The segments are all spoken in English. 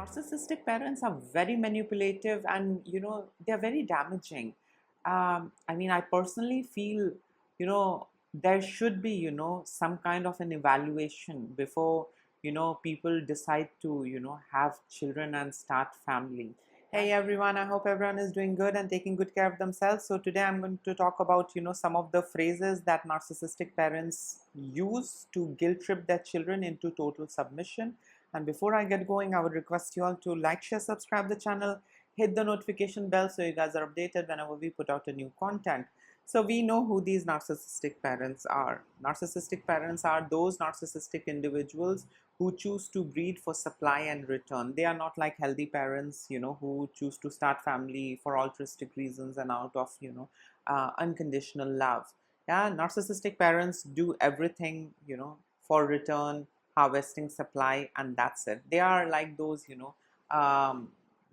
Narcissistic parents are very manipulative and they're very damaging. I personally feel there should be some kind of an evaluation before people decide to have children and start family. Hey everyone, I hope everyone is doing good and taking good care of themselves. So today I'm going to talk about some of the phrases that narcissistic parents use to guilt trip their children into total submission. And before I get going, I would request you all to like, share, subscribe the channel, hit the notification bell so you guys are updated whenever we put out a new content. So we know who these narcissistic parents are. Narcissistic parents are those narcissistic individuals who choose to breed for supply and return. They are not like healthy parents, who choose to start family for altruistic reasons and out of, unconditional love. Yeah, narcissistic parents do everything, for return, harvesting supply, and that's it. They are like those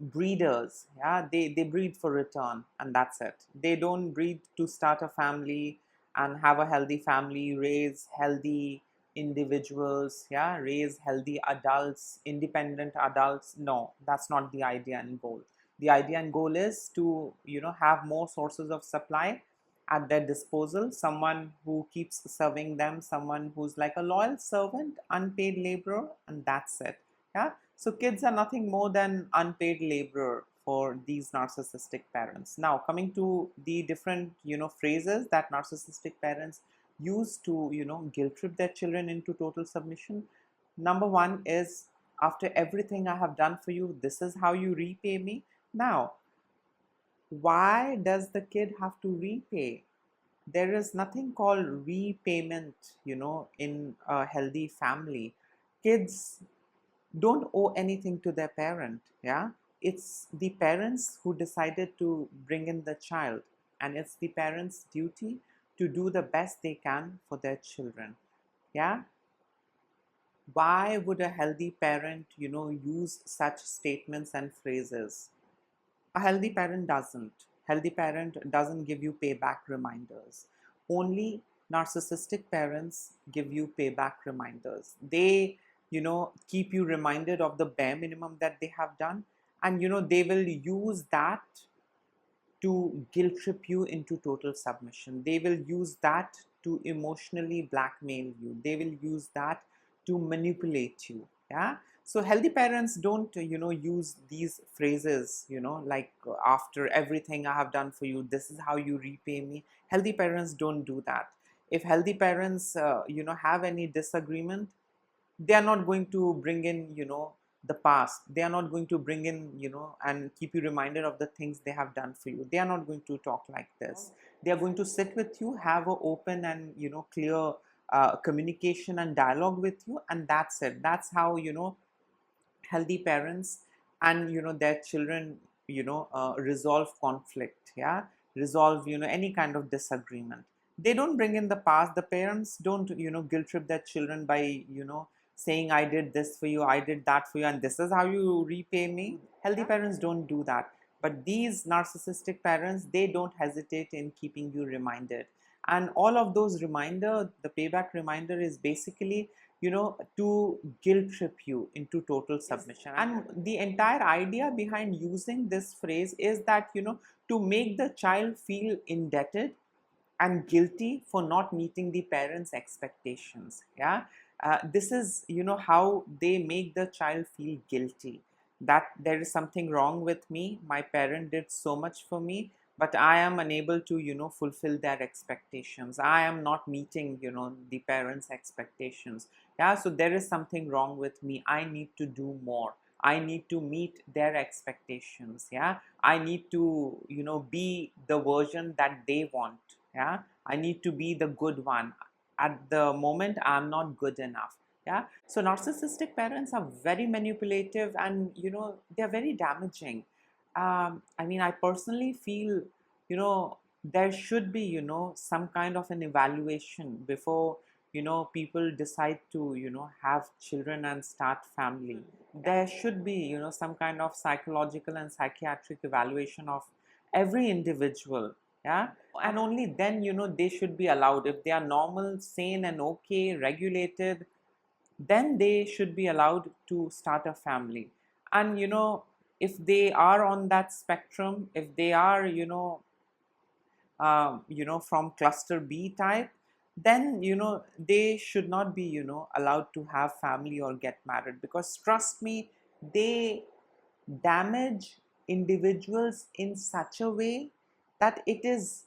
breeders. Yeah, they breed for return, and that's it. They don't breed to start a family and have a healthy family, raise healthy individuals, yeah, raise healthy adults, independent adults. No, that's not the idea and goal. The idea and goal is to have more sources of supply at their disposal, someone who keeps serving them, someone who's like a loyal servant, unpaid laborer, and that's it. Yeah, so kids are nothing more than unpaid laborer for these narcissistic parents. Now coming to the different phrases that narcissistic parents use to guilt trip their children into total submission. Number one is, after everything I have done for you, this is how you repay me. Now, why does the kid have to repay? There is nothing called repayment, in a healthy family. Kids don't owe anything to their parent. Yeah, it's the parents who decided to bring in the child, and it's the parents' duty to do the best they can for their children. Yeah, why would a healthy parent use such statements and phrases? A healthy parent doesn't. Healthy parent doesn't give you payback reminders. Only narcissistic parents give you payback reminders. They, keep you reminded of the bare minimum that they have done, and they will use that to guilt trip you into total submission. They will use that to emotionally blackmail you. They will use that to manipulate you. Yeah. So healthy parents don't, use these phrases, like after everything I have done for you, this is how you repay me. Healthy parents don't do that. If healthy parents, have any disagreement, they are not going to bring in the past. They are not going to bring in and keep you reminded of the things they have done for you. They are not going to talk like this. They are going to sit with you, have an open and clear communication and dialogue with you, and that's it. That's how healthy parents and their children resolve conflict. Yeah, resolve any kind of disagreement. They don't bring in the past. The parents don't guilt trip their children by saying, I did this for you, I did that for you, and this is how you repay me. Healthy parents don't do that. But these narcissistic parents, they don't hesitate in keeping you reminded. And all of those reminder, the payback reminder is basically to guilt trip you into total submission. And the entire idea behind using this phrase is that to make the child feel indebted and guilty for not meeting the parents' expectations. Yeah, this is how they make the child feel guilty, that there is something wrong with me. My parent did so much for me, but I am unable to fulfill their expectations. I am not meeting the parents' expectations. Yeah, so there is something wrong with me. I need to do more. I need to meet their expectations. Yeah, I need to be the version that they want. Yeah, I need to be the good one. At the moment I'm not good enough. Yeah, so narcissistic parents are very manipulative and they're very damaging. I personally feel there should be some kind of an evaluation before people decide to have children and start family. There should be some kind of psychological and psychiatric evaluation of every individual. Yeah, and only then they should be allowed. If they are normal, sane and okay, regulated, then they should be allowed to start a family. And if they are on that spectrum, if they are from cluster B type, then they should not be allowed to have family or get married, because trust me, they damage individuals in such a way that it is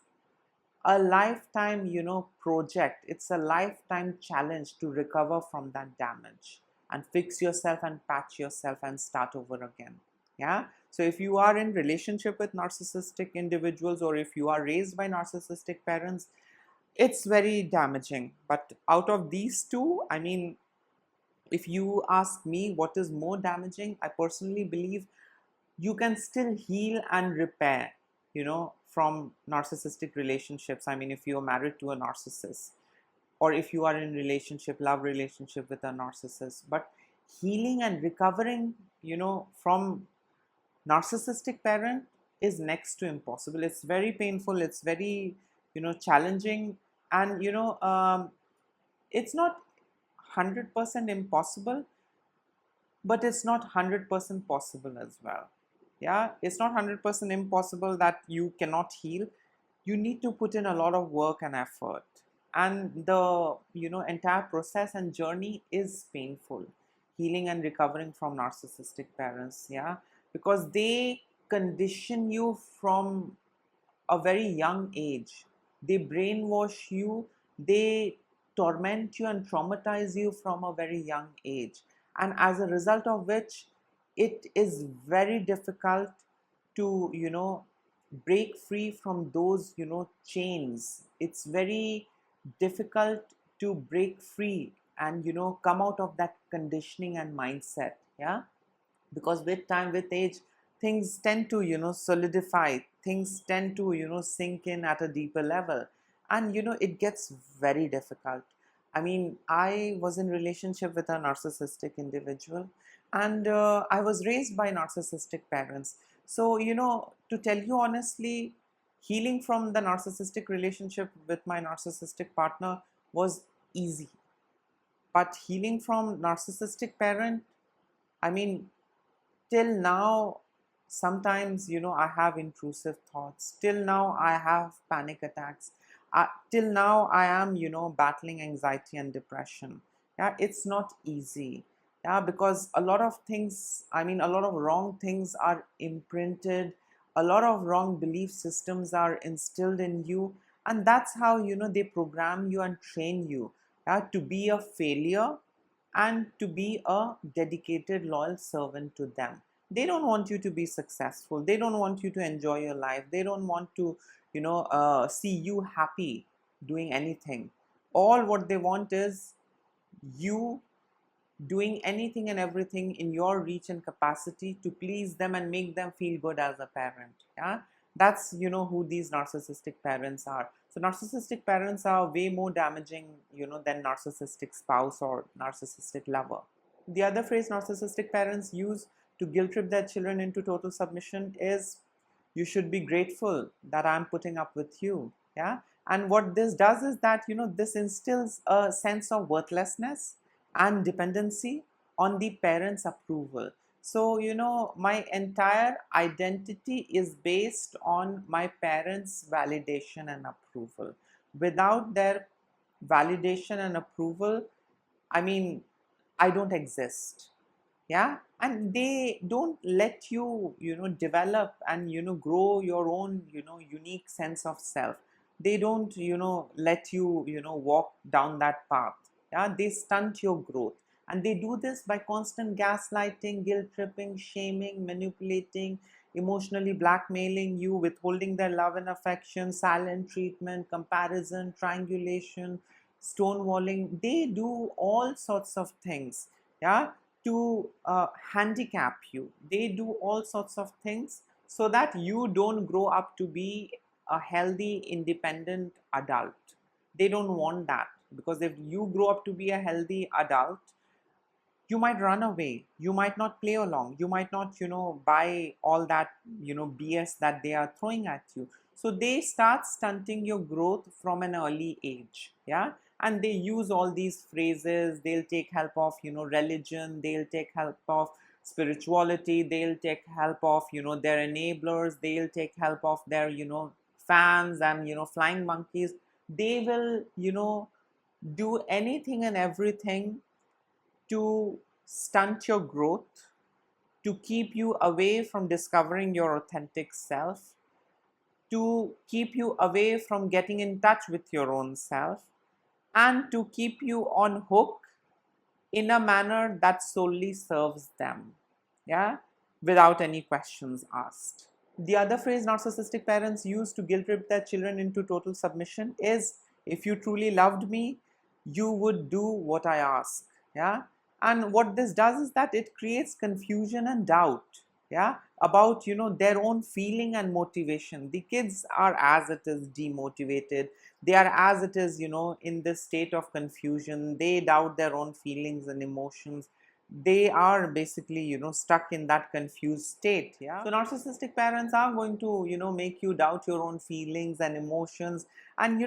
a lifetime project. It's a lifetime challenge to recover from that damage and fix yourself and patch yourself and start over again. Yeah, so if you are in relationship with narcissistic individuals, or if you are raised by narcissistic parents, it's very damaging. But out of these two, I mean, if you ask me what is more damaging, I personally believe you can still heal and repair from narcissistic relationships. I mean, if you're married to a narcissist, or if you are in relationship, love relationship with a narcissist, but healing and recovering from narcissistic parent is next to impossible. It's very painful, it's very challenging, and it's not 100% impossible, but it's not 100% possible as well. Yeah, it's not 100% impossible that you cannot heal. You need to put in a lot of work and effort, and the entire process and journey is painful, healing and recovering from narcissistic parents. Yeah, because they condition you from a very young age. They brainwash you, they torment you and traumatize you from a very young age. And as a result of which, it is very difficult to, break free from those, chains. It's very difficult to break free and, come out of that conditioning and mindset. Yeah, because with time, with age, things tend to solidify, things tend to sink in at a deeper level, and it gets very difficult. I mean, I was in relationship with a narcissistic individual, and I was raised by narcissistic parents. So to tell you honestly, healing from the narcissistic relationship with my narcissistic partner was easy, but healing from narcissistic parent, I mean, till now, sometimes I have intrusive thoughts. Till now, I have panic attacks. Till now, I am battling anxiety and depression. Yeah, it's not easy. Yeah, because a lot of things, I mean, a lot of wrong things are imprinted, a lot of wrong belief systems are instilled in you, and that's how they program you and train you, yeah, to be a failure and to be a dedicated, loyal servant to them. They don't want you to be successful. They don't want you to enjoy your life. They don't want to, see you happy doing anything. All what they want is you doing anything and everything in your reach and capacity to please them and make them feel good as a parent. Yeah, that's who these narcissistic parents are. So narcissistic parents are way more damaging than narcissistic spouse or narcissistic lover. The other phrase narcissistic parents use to guilt trip their children into total submission is, you should be grateful that I'm putting up with you. Yeah, and what this does is that this instills a sense of worthlessness and dependency on the parents' approval. So my entire identity is based on my parents' validation and approval. Without their validation and approval, I mean, I don't exist. Yeah, and they don't let you develop and grow your own unique sense of self. They don't let you walk down that path. Yeah, they stunt your growth, and they do this by constant gaslighting, guilt tripping, shaming, manipulating, emotionally blackmailing you, withholding their love and affection, silent treatment, comparison, triangulation, stonewalling. They do all sorts of things, yeah, to handicap you. They do all sorts of things so that you don't grow up to be a healthy, independent adult. They don't want that, because if you grow up to be a healthy adult, you might run away, you might not play along, you might not buy all that BS that they are throwing at you. So they start stunting your growth from an early age. Yeah, and they use all these phrases. They'll take help of, religion, they'll take help of spirituality, they'll take help of, their enablers, they'll take help of their, fans and, flying monkeys. They will, do anything and everything to stunt your growth, to keep you away from discovering your authentic self, to keep you away from getting in touch with your own self, and to keep you on hook in a manner that solely serves them, yeah, without any questions asked. The other phrase narcissistic parents use to guilt trip their children into total submission is, if you truly loved me, you would do what I ask. Yeah. And what this does is that it creates confusion and doubt, yeah, about, their own feeling and motivation. The kids are as it is demotivated. They are as it is, in this state of confusion. They doubt their own feelings and emotions. They are basically, stuck in that confused state. Yeah. So narcissistic parents are going to, make you doubt your own feelings and emotions, and,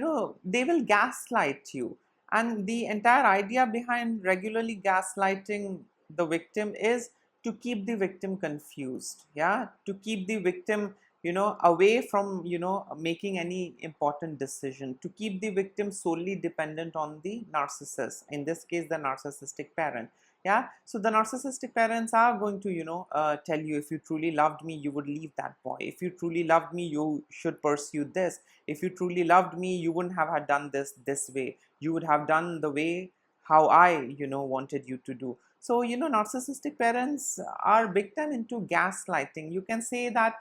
they will gaslight you. And the entire idea behind regularly gaslighting the victim is to keep the victim confused, yeah, to keep the victim, away from, making any important decision, to keep the victim solely dependent on the narcissist, in this case the narcissistic parent. Yeah. So the narcissistic parents are going to, tell you, if you truly loved me, you would leave that boy. If you truly loved me, you should pursue this. If you truly loved me, you wouldn't have done this way. You would have done the way how I, wanted you to do. So, narcissistic parents are big time into gaslighting. You can say that,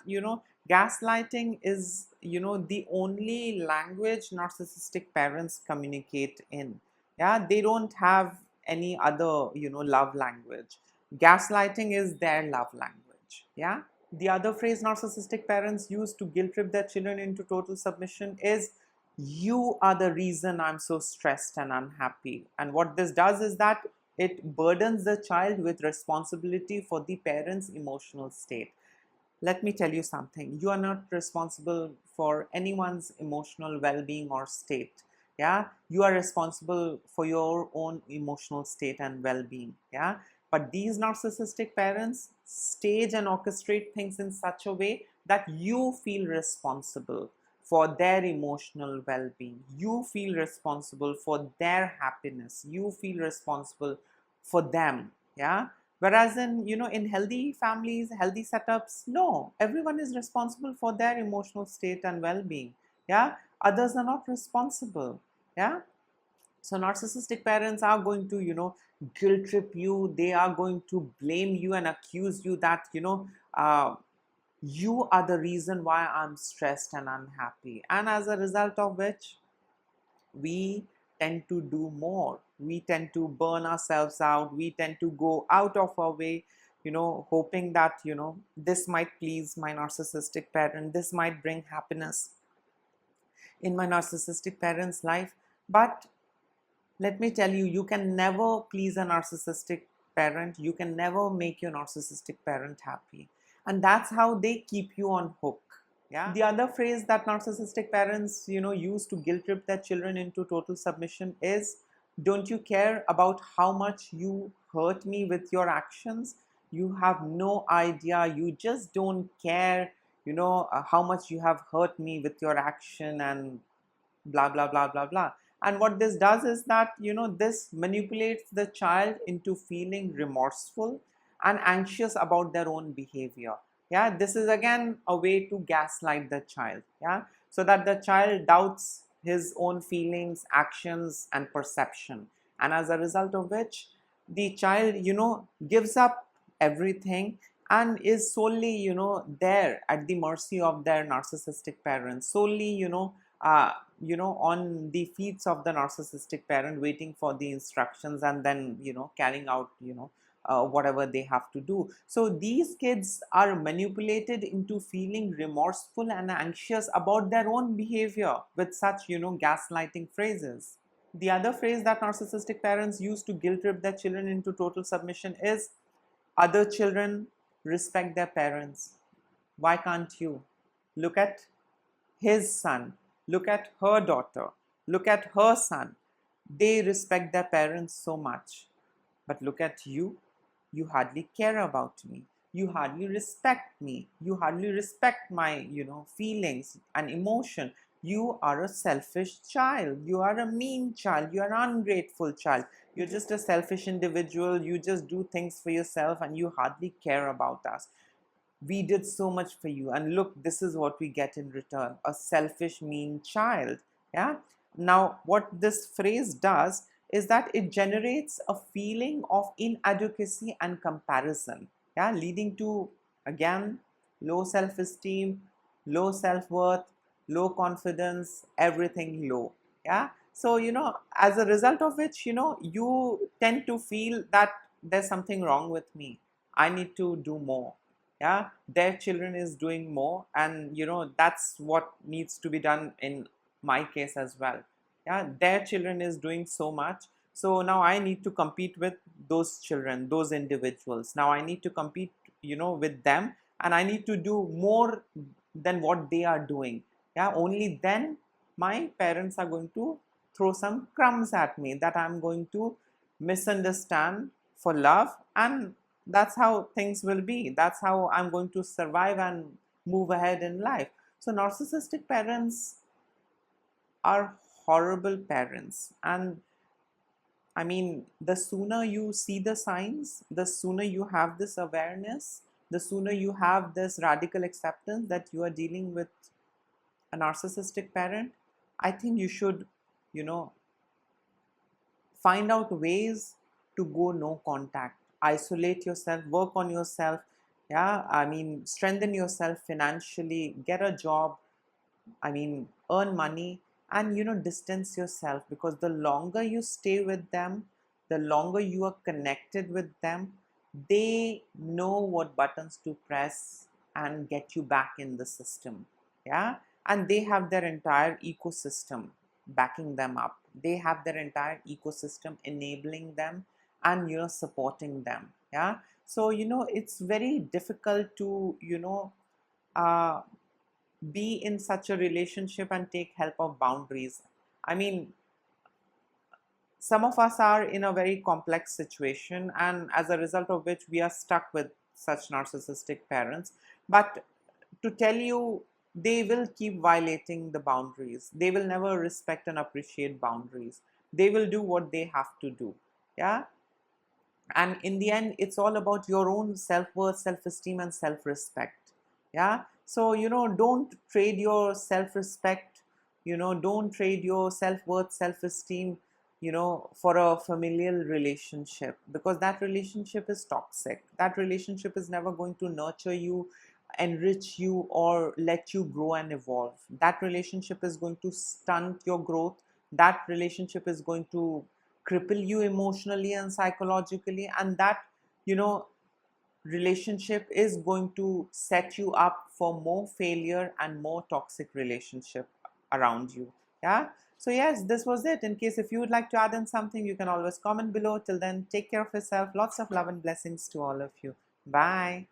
gaslighting is, the only language narcissistic parents communicate in. Yeah. They don't have any other, love language. Gaslighting is their love language. Yeah. The other phrase narcissistic parents use to guilt trip their children into total submission is, you are the reason I'm so stressed and unhappy. And what this does is that it burdens the child with responsibility for the parent's emotional state. Let me tell you something. You are not responsible for anyone's emotional well-being or state. Yeah. You are responsible for your own emotional state and well-being. Yeah. But these narcissistic parents stage and orchestrate things in such a way that you feel responsible for their emotional well-being. You feel responsible for their happiness. You feel responsible for them. Yeah. Whereas in, in healthy families, healthy setups, no, everyone is responsible for their emotional state and well-being. Yeah. Others are not responsible. Yeah. So narcissistic parents are going to, guilt trip you. They are going to blame you and accuse you that, you are the reason why I'm stressed and unhappy. And as a result of which, we tend to do more. We tend to burn ourselves out. We tend to go out of our way, hoping that, this might please my narcissistic parent. This might bring happiness in my narcissistic parent's life. But let me tell you, you can never please a narcissistic parent. You can never make your narcissistic parent happy. And that's how they keep you on hook. Yeah. The other phrase that narcissistic parents, use to guilt trip their children into total submission is, don't you care about how much you hurt me with your actions? You have no idea. You just don't care, how much you have hurt me with your action, and blah, blah, blah, blah, blah. And what this does is that, this manipulates the child into feeling remorseful and anxious about their own behavior. Yeah. This is again a way to gaslight the child. Yeah. So that the child doubts his own feelings, actions, and perception. And as a result of which, the child, gives up everything and is solely, there at the mercy of their narcissistic parents, solely, on the feet of the narcissistic parent, waiting for the instructions and then, carrying out, whatever they have to do. So these kids are manipulated into feeling remorseful and anxious about their own behavior with such, gaslighting phrases. The other phrase that narcissistic parents use to guilt trip their children into total submission is, other children respect their parents. Why can't you? Look at his son. Look at her daughter. Look at her son. They respect their parents so much. But look at you. You hardly care about me. You hardly respect me. You hardly respect my, feelings and emotion. You are a selfish child. You are a mean child. You are an ungrateful child. You're just a selfish individual. You just do things for yourself and you hardly care about us. We did so much for you, and look, this is what we get in return: a selfish, mean child. Yeah. Now what this phrase does is that it generates a feeling of inadequacy and comparison, yeah, leading to, again, low self-esteem, low self-worth, low confidence, everything low. Yeah. So as a result of which, you tend to feel that there's something wrong with me. I need to do more. Yeah, their children is doing more, and that's what needs to be done in my case as well. Yeah, their children is doing so much, so now I need to compete with those children, those individuals. Now I need to compete with them, and I need to do more than what they are doing. Yeah, only then my parents are going to throw some crumbs at me that I'm going to misunderstand for love, and that's how things will be. That's how I'm going to survive and move ahead in life. So narcissistic parents are horrible parents. And I mean, the sooner you see the signs, the sooner you have this awareness, the sooner you have this radical acceptance that you are dealing with a narcissistic parent, I think you should, you know, find out ways to go no contact, isolate yourself, work on yourself. Yeah, I mean, strengthen yourself financially, get a job, I mean, earn money, and distance yourself, because the longer you stay with them, the longer you are connected with them, they know what buttons to press and get you back in the system. Yeah, and they have their entire ecosystem backing them up. They have their entire ecosystem enabling them and supporting them. Yeah, so it's very difficult to uh, be in such a relationship and take help of boundaries. I mean, some of us are in a very complex situation, and as a result of which we are stuck with such narcissistic parents. But to tell you, they will keep violating the boundaries. They will never respect and appreciate boundaries. They will do what they have to do. Yeah. And in the end, it's all about your own self-worth, self-esteem, and self-respect. Yeah, so don't trade your self-respect, don't trade your self-worth, self-esteem, for a familial relationship, because that relationship is toxic. That relationship is never going to nurture you, enrich you, or let you grow and evolve. That relationship is going to stunt your growth. That relationship is going to cripple you emotionally and psychologically, and that you know relationship is going to set you up for more failure and more toxic relationship around you. Yeah, so yes, this was it. In case if you would like to add in something, you can always comment below. Till then, take care of yourself. Lots of love and blessings to all of you. Bye.